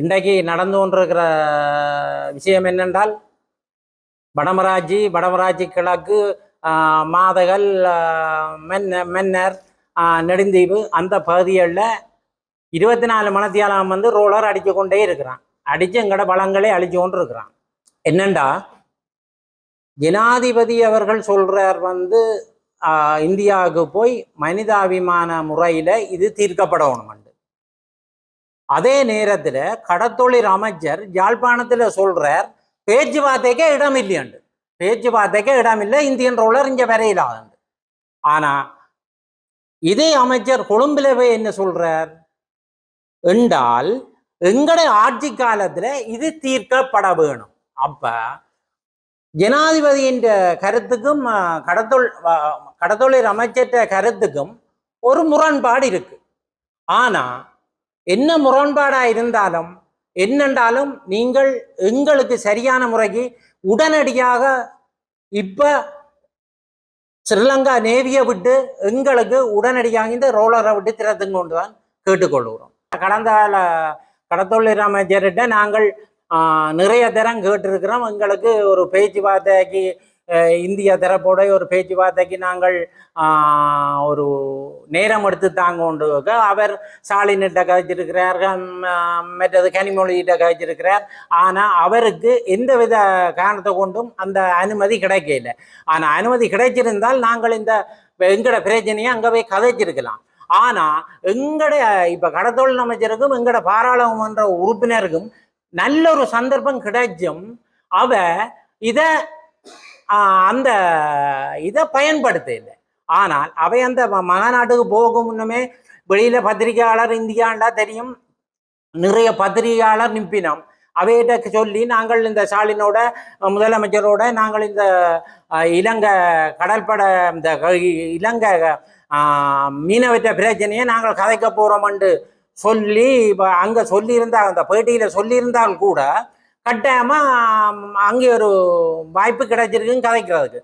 இன்றைக்கு நடந்து கொண்டிருக்கிற விஷயம் என்னென்றால் வடமராட்சி கிழக்கு மாதகள் மன்னர் நெடுந்தீவு அந்த பகுதிகளில் 24 மணித்தியாலம் ரோலர் அடித்து கொண்டே இருக்கிறான். அடித்து எங்கட வளங்களை அழிச்சு கொண்டு இருக்கிறான். என்னண்டா ஜனாதிபதி அவர்கள் சொல்றார் இந்தியாவுக்கு போய் மனிதாபிமான முறையில் இது தீர்க்கப்படணும். அதே நேரத்தில் கடத்தொழில் அமைச்சர் யாழ்ப்பாணத்தில் சொல்றார் பேச்சுவார்த்தைக்கே இடம் இல்லையாண்டு. பேச்சுவார்த்தைக்கே இடம் இல்லை, இந்தியன் ரோலர் இங்கே வரையிலாது. ஆனா இதே அமைச்சர் கொழும்புல போய் என்ன சொல்றார் என்றால் எங்கட ஆட்சி காலத்துல இது தீர்க்கப்பட வேணும். அப்ப ஜனாதிபதியின் கருத்துக்கும் கடத்தொழில் அமைச்சர் கருத்துக்கும் ஒரு முரண்பாடு இருக்கு. ஆனா என்ன முரண்பாடா இருந்தாலும் என்னென்றாலும் நீங்கள் எங்களுக்கு சரியான முறைக்கு உடனடியாக இப்ப ஸ்ரீலங்கா நேவியை விட்டு எங்களுக்கு உடனடியாக இந்த ரோலரை விட்டு திறத்துங்க கொண்டுதான் கேட்டுக்கொள்கிறோம். கடந்த கால கடத்தொழில் அமைச்சர்கிட்ட நாங்கள் நிறைய தரம் கேட்டிருக்கிறோம். எங்களுக்கு ஒரு பேச்சுவார்த்தைக்கு இந்திய தரப்போட ஒரு பேச்சுவார்த்தைக்கு நாங்கள் ஒரு நேரம் எடுத்து தாங்க கொண்டு அவர் ஸ்டாலின்கிட்ட கழிச்சிருக்கிறார், மற்றது கனிமொழிகிட்ட கழிச்சிருக்கிறார். ஆனால் அவருக்கு எந்தவித காரணத்தை கொண்டும் அந்த அனுமதி கிடைக்கல. ஆனால் அனுமதி கிடைச்சிருந்தால் நாங்கள் எங்கட பிரச்சனையை அங்கே போய் கதைச்சிருக்கலாம். ஆனால் எங்கட இப்போ கடத்தொழில் அமைச்சருக்கும் எங்கட பாராளுமன்ற உறுப்பினருக்கும் நல்ல ஒரு சந்தர்ப்பம் கிடைச்சும் இதை பயன்படுத்த இல்லை. ஆனால் அவை அந்த மகாநாட்டுக்கு போகும் முன்னமே வெளியில பத்திரிகையாளர் இந்தியாண்டா தெரியும், நிறைய பத்திரிகையாளர் நிப்பினோம். அவையிட்ட சொல்லி நாங்கள் இந்த ஸ்டாலினோட முதலமைச்சரோட நாங்கள் இந்த இலங்கை கடற்படை இந்த இலங்கை மீனவற்ற பிரச்சனையை நாங்கள் கதைக்க போறோம்னு சொல்லி அங்க சொல்லியிருந்தால் அந்த பேட்டியில சொல்லியிருந்தால் கூட கட்டாயமா அங்கே ஒரு வாய்ப்பு கிடைச்சிருக்குன்னு கதைக்கிறதுக்கு.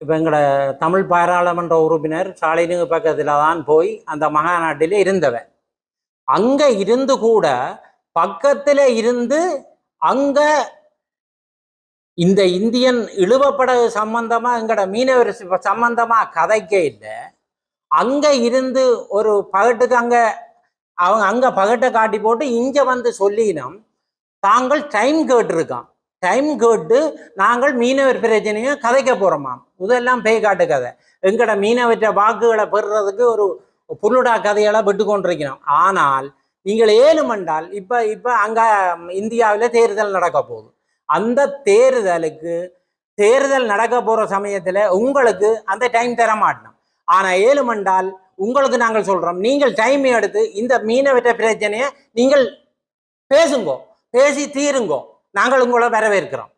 இப்போ எங்களோட தமிழ் பாராளுமன்ற உறுப்பினர் ஸ்டாலினுக்கு பக்கத்தில் தான் போய் அந்த மகாநாட்டில் இருந்தவன். அங்கே இருந்து கூட பக்கத்தில் இருந்து அங்க இந்த இந்தியன் இழுவப்படகு சம்பந்தமா எங்கட மீனவர் சம்பந்தமா கதைக்க இல்லை. அங்க இருந்து ஒரு பகட்டுக்கு அங்க பகட்டை காட்டி போட்டு இங்க சொல்லினோம் தாங்கள் டைம் கேட்டிருக்கான். டைம் கேட்டு நாங்கள் மீனவர் பிரச்சனையை கதைக்க போறோமாம். இதெல்லாம் பேய் காட்டு கதை. எங்கட மீனவற்ற வாக்குகளை பெறுறதுக்கு ஒரு புல்லுடா கதையெல்லாம் விட்டு கொண்டிருக்கிறோம். ஆனால் நீங்கள் ஏழுமண்டால் இப்ப அங்க இந்தியாவில் தேர்தல் நடக்க போகுது. அந்த தேர்தல் நடக்க போற சமயத்துல உங்களுக்கு அந்த டைம் தர மாட்டோம். ஆனா ஏழுமண்டால் உங்களுக்கு நாங்கள் சொல்றோம், நீங்கள் டைம் எடுத்து இந்த மீனவற்ற பிரச்சனையை நீங்கள் பேசுங்கோ, பேசி தீருங்கோ, நாங்கள் உங்களை வரவேற்கிறோம்.